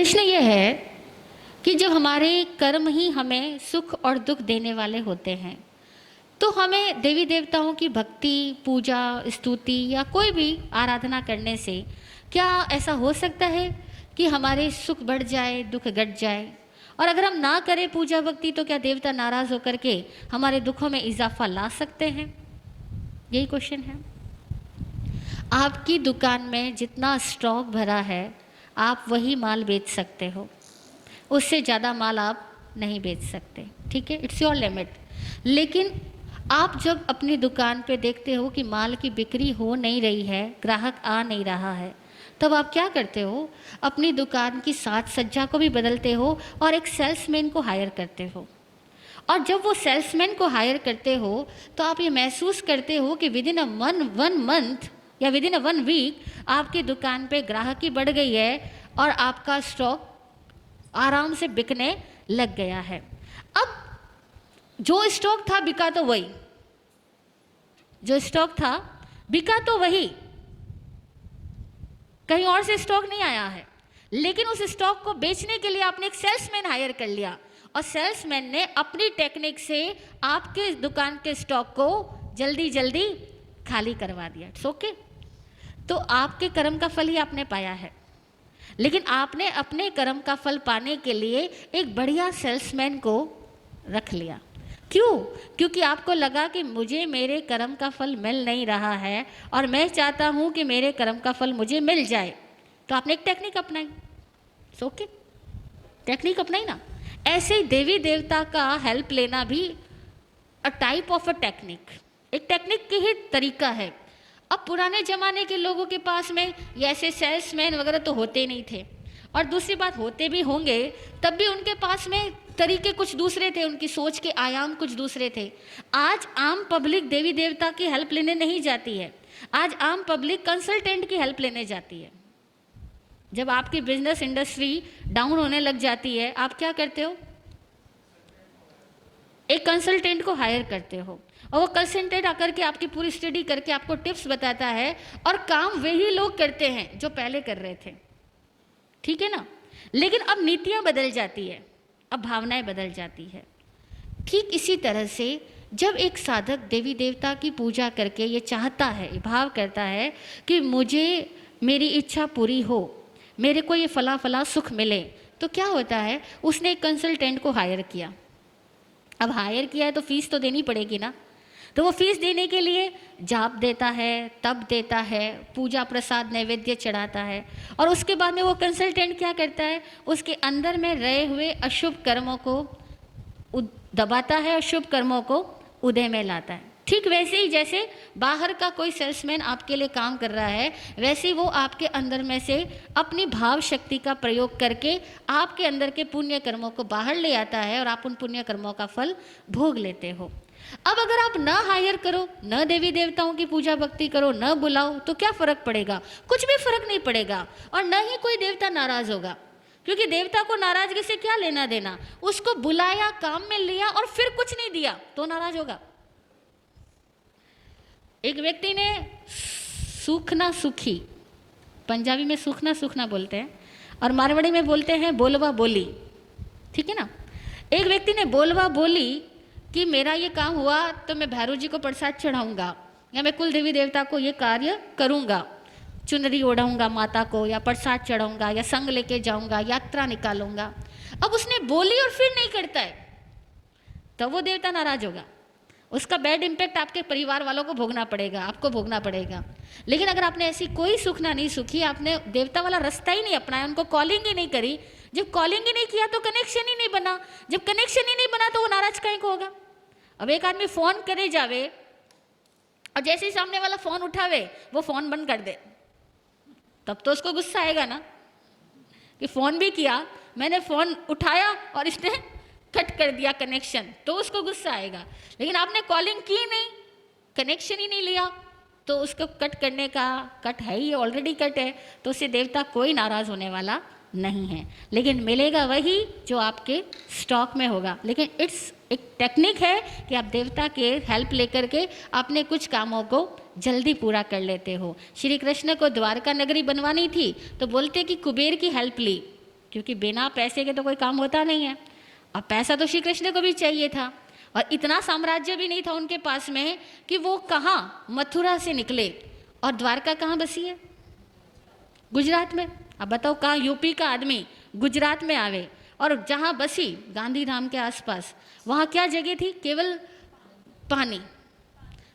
प्रश्न ये है कि जब हमारे कर्म ही हमें सुख और दुख देने वाले होते हैं तो हमें देवी देवताओं की भक्ति, पूजा, स्तुति या कोई भी आराधना करने से क्या ऐसा हो सकता है कि हमारे सुख बढ़ जाए, दुख घट जाए? और अगर हम ना करें पूजा भक्ति तो क्या देवता नाराज़ होकर के हमारे दुखों में इजाफा ला सकते हैं? यही क्वेश्चन है। आपकी दुकान में जितना स्टॉक भरा है आप वही माल बेच सकते हो, उससे ज़्यादा माल आप नहीं बेच सकते, ठीक है? It's your limit. लेकिन आप जब अपनी दुकान पे देखते हो कि माल की बिक्री हो नहीं रही है, ग्राहक आ नहीं रहा है, तब आप क्या करते हो? अपनी दुकान की साज सज्जा को भी बदलते हो और एक सेल्समैन को हायर करते हो। और जब वो सेल्समैन को हायर करते हो तो आप ये महसूस करते हो कि with in a one month या विद इन अ 1 वीक आपकी दुकान पे ग्राहकी बढ़ गई है और आपका स्टॉक आराम से बिकने लग गया है। अब जो स्टॉक था बिका तो वही, जो स्टॉक था बिका तो वही, कहीं और से स्टॉक नहीं आया है। लेकिन उस स्टॉक को बेचने के लिए आपने एक सेल्समैन हायर कर लिया और सेल्समैन ने अपनी टेक्निक से आपके दुकान के स्टॉक को जल्दी जल्दी खाली करवा दिया। It's okay. तो आपके कर्म का फल ही आपने पाया है, लेकिन आपने अपने कर्म का फल पाने के लिए एक बढ़िया सेल्समैन को रख लिया। क्यों? क्योंकि आपको लगा कि मुझे मेरे कर्म का फल मिल नहीं रहा है और मैं चाहता हूँ कि मेरे कर्म का फल मुझे मिल जाए, तो आपने एक टेक्निक अपनाई। ओके, टेक्निक अपनाई ना। ऐसे ही देवी देवता का हेल्प लेना भी a type of a technique, एक टेक्निक की ही तरीका है। अब पुराने ज़माने के लोगों के पास में ये ऐसे सेल्समैन वगैरह तो होते नहीं थे, और दूसरी बात होते भी होंगे तब भी उनके पास में तरीके कुछ दूसरे थे, उनकी सोच के आयाम कुछ दूसरे थे। आज आम पब्लिक देवी देवता की हेल्प लेने नहीं जाती है, आज आम पब्लिक कंसल्टेंट की हेल्प लेने जाती है। जब आपकी बिजनेस इंडस्ट्री डाउन होने लग जाती है, आप क्या करते हो? एक कंसल्टेंट को हायर करते हो और वो कंसल्टेंट आकर के आपकी पूरी स्टडी करके आपको टिप्स बताता है, और काम वही लोग करते हैं जो पहले कर रहे थे, ठीक है ना? लेकिन अब नीतियाँ बदल जाती है, अब भावनाएं बदल जाती है। ठीक इसी तरह से जब एक साधक देवी देवता की पूजा करके ये चाहता है, भाव करता है कि मुझे मेरी इच्छा पूरी हो, मेरे को ये फला फला सुख मिले, तो क्या होता है? उसने एक कंसल्टेंट को हायर किया। अब हायर किया है तो फीस तो देनी पड़ेगी ना, तो वो फीस देने के लिए जाप देता है, तप देता है, पूजा प्रसाद नैवेद्य चढ़ाता है, और उसके बाद में वो कंसल्टेंट क्या करता है? उसके अंदर में रहे हुए अशुभ कर्मों को दबाता है और शुभ कर्मों को उदय में लाता है। ठीक वैसे ही जैसे बाहर का कोई सेल्समैन आपके लिए काम कर रहा है, वैसे ही वो आपके अंदर में से अपनी भाव शक्ति का प्रयोग करके आपके अंदर के पुण्य कर्मों को बाहर ले आता है और आप उन पुण्य कर्मों का फल भोग लेते हो। अब अगर आप न हायर करो, न देवी देवताओं की पूजा भक्ति करो, न बुलाओ, तो क्या फर्क पड़ेगा? कुछ भी फर्क नहीं पड़ेगा, और न ही कोई देवता नाराज होगा, क्योंकि देवता को नाराजगी से क्या लेना देना? उसको बुलाया, काम में लिया और फिर कुछ नहीं दिया तो नाराज होगा। एक व्यक्ति ने सूखना सुखी, पंजाबी में सूखना सूखना बोलते हैं और मारवाड़ी में बोलते हैं बोलवा बोली, ठीक है ना? एक व्यक्ति ने बोलवा बोली कि मेरा ये काम हुआ तो मैं भैरव जी को प्रसाद चढ़ाऊंगा, या मैं कुल देवी देवता को ये कार्य करूंगा, चुनरी ओढ़ाऊंगा माता को, या प्रसाद चढ़ाऊंगा, या संग लेके जाऊंगा, यात्रा निकालूंगा। अब उसने बोली और फिर नहीं करता है, तो वो देवता नाराज होगा। उसका बैड इम्पैक्ट आपके परिवार वालों को भोगना पड़ेगा, आपको भोगना पड़ेगा। लेकिन अगर आपने ऐसी कोई सुखना नहीं सुखी, आपने देवता वाला रास्ता ही नहीं अपनाया, उनको कॉलिंग ही नहीं करी, जब कॉलिंग ही नहीं किया तो कनेक्शन ही नहीं बना, जब कनेक्शन ही नहीं बना तो वो नाराज काहे को होगा? अब एक आदमी फ़ोन करे जावे और जैसे ही सामने वाला फ़ोन उठावे वो फ़ोन बंद कर दे, तब तो उसको गुस्सा आएगा ना कि फ़ोन भी किया, मैंने फ़ोन उठाया और इसने कट कर दिया कनेक्शन, तो उसको गुस्सा आएगा। लेकिन आपने कॉलिंग की नहीं, कनेक्शन ही नहीं लिया, तो उसको कट करने का कट है ही, ऑलरेडी कट है, तो उससे देवता कोई नाराज़ होने वाला नहीं है। लेकिन मिलेगा वही जो आपके स्टॉक में होगा। लेकिन इट्स एक टेक्निक है कि आप देवता के हेल्प लेकर के अपने कुछ कामों को जल्दी पूरा कर लेते हो। श्री कृष्ण को द्वारका नगरी बनवानी थी तो बोलते कि कुबेर की हेल्प ली, क्योंकि बिना पैसे के तो कोई काम होता नहीं है। अब पैसा तो श्री कृष्ण को भी चाहिए था, और इतना साम्राज्य भी नहीं था उनके पास में कि वो कहाँ मथुरा से निकले और द्वारका कहाँ बसी है, गुजरात में। अब बताओ कहाँ यूपी का आदमी गुजरात में आवे, और जहाँ बसी गांधीधाम के आसपास, वहाँ क्या जगह थी, केवल पानी,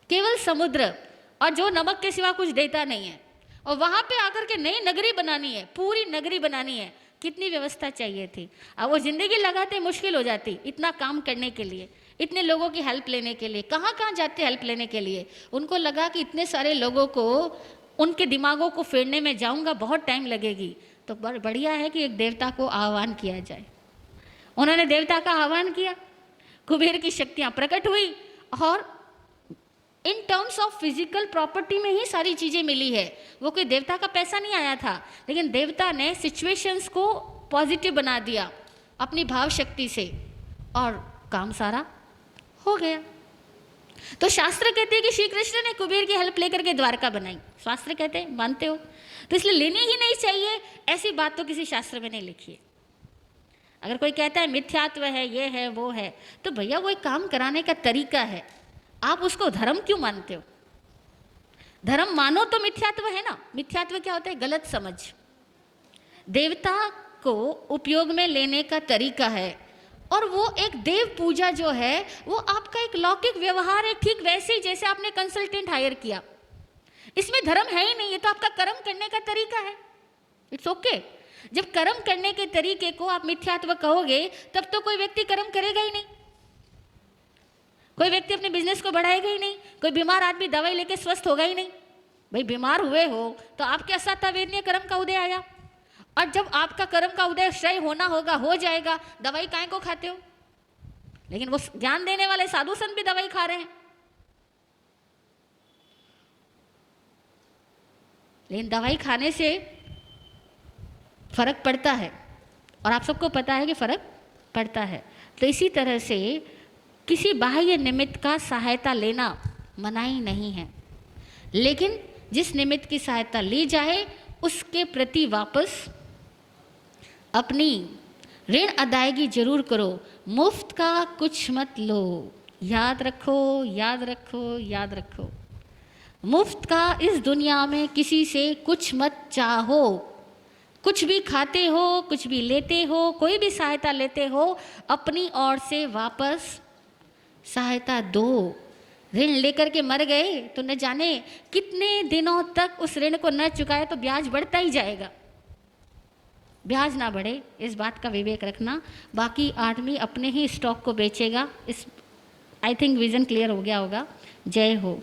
केवल समुद्र, और जो नमक के सिवा कुछ देता नहीं है। और वहाँ पे आकर के नई नगरी बनानी है, पूरी नगरी बनानी है, कितनी व्यवस्था चाहिए थी। अब वो जिंदगी लगाते मुश्किल हो जाती, इतना काम करने के लिए, इतने लोगों की हेल्प लेने के लिए। कहाँ कहाँ जाते हेल्प लेने के लिए, उनको लगा कि इतने सारे लोगों को, उनके दिमागों को फेरने में जाऊंगा बहुत टाइम लगेगी, तो बढ़िया है कि एक देवता को आह्वान किया जाए। उन्होंने देवता का आह्वान किया, कुबेर की शक्तियाँ प्रकट हुई, और in terms of physical property में ही सारी चीज़ें मिली है। वो कोई देवता का पैसा नहीं आया था, लेकिन देवता ने सिचुएशंस को पॉजिटिव बना दिया अपनी भाव शक्ति से, और काम सारा हो गया। तो शास्त्र कहते हैं कि श्री कृष्ण ने कुबेर की हेल्प लेकर के द्वारका बनाई। शास्त्र कहते हैं, मानते हो? तो इसलिए लेनी ही नहीं चाहिए, ऐसी बात तो किसी शास्त्र में नहीं लिखी है। अगर कोई कहता है मिथ्यात्व है, ये है, वो है, तो भैया वो एक काम कराने का तरीका है, आप उसको धर्म क्यों मानते हो? धर्म मानो तो मिथ्यात्व है ना। मिथ्यात्व क्या होता है? गलत समझ। देवता को उपयोग में लेने का तरीका है, और वो एक देव पूजा जो है वो आपका एक लौकिक व्यवहार है, ठीक वैसे ही जैसे आपने कंसल्टेंट हायर किया। इसमें धर्म है ही नहीं, ये तो आपका कर्म करने का तरीका है। It's okay. जब कर्म करने के तरीके को आप मिथ्यात्व कहोगे, तब तो कोई व्यक्ति कर्म करेगा ही नहीं, कोई व्यक्ति अपने बिजनेस को बढ़ाएगा ही नहीं, कोई बीमार आदमी दवाई लेके स्वस्थ होगा ही नहीं। भाई बीमार हुए हो तो आपके असातावेदनीय कर्म का उदय आया, और जब आपका कर्म का उदय श्रेय होना होगा, हो जाएगा, दवाई काहे को खाते हो? लेकिन वो ज्ञान देने वाले साधु संत भी दवाई खा रहे हैं। लेकिन दवाई खाने से फर्क पड़ता है, और आप सबको पता है कि फर्क पड़ता है। तो इसी तरह से किसी बाह्य निमित्त का सहायता लेना मनाही नहीं है, लेकिन जिस निमित्त की सहायता ली जाए उसके प्रति वापस अपनी ऋण अदायगी जरूर करो। मुफ्त का कुछ मत लो, याद रखो, याद रखो, याद रखो। मुफ्त का इस दुनिया में किसी से कुछ मत चाहो। कुछ भी खाते हो, कुछ भी लेते हो, कोई भी सहायता लेते हो, अपनी ओर से वापस सहायता दो। ऋण लेकर के मर गए तो न जाने कितने दिनों तक उस ऋण को न चुकाए तो ब्याज बढ़ता ही जाएगा। ब्याज ना बढ़े, इस बात का विवेक रखना। बाकी आदमी अपने ही स्टॉक को बेचेगा। इस आई थिंक विज़न क्लियर हो गया होगा। जय हो।